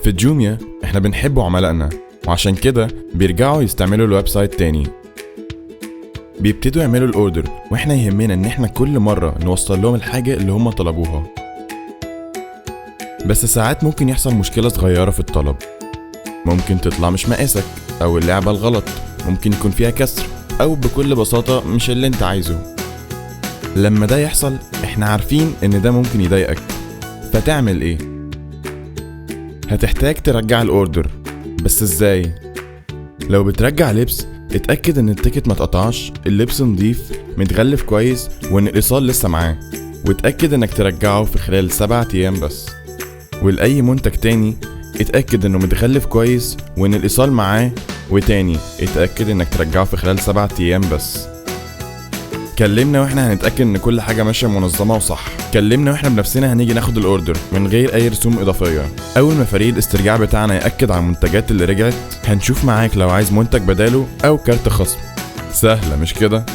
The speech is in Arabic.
في جوميا احنا بنحب عملائنا، وعشان كده بيرجعوا يستعملوا الويب سايت تاني. بيبتدوا يعملوا الاوردر، واحنا يهمنا ان احنا كل مرة نوصل لهم الحاجة اللي هم طلبوها. بس ساعات ممكن يحصل مشكلة صغيرة في الطلب، ممكن تطلع مش مقاسك، او اللعبة الغلط، ممكن يكون فيها كسر، او بكل بساطة مش اللي انت عايزه. لما ده يحصل احنا عارفين ان ده ممكن يضايقك، فتعمل ايه؟ هتحتاج ترجع الاوردر، بس ازاي؟ لو بترجع لبس اتأكد ان التيكت ما اتقطعش، اللبس نضيف متغلف كويس، وان الايصال لسه معاه، واتأكد انك ترجعه في خلال 7 ايام بس. ولأي منتج تاني اتأكد انه متغلف كويس وان الايصال معاه، وتاني اتأكد انك ترجعه في خلال 7 ايام بس. كلمنا واحنا هنتأكد ان كل حاجة ماشية منظمة وصح. كلمنا واحنا بنفسنا هنيجي ناخد الاوردر من غير اي رسوم اضافية. اول ما فريق الاسترجاع بتاعنا يأكد على المنتجات اللي رجعت، هنشوف معاك لو عايز منتج بداله او كارت خصم. سهلة مش كده؟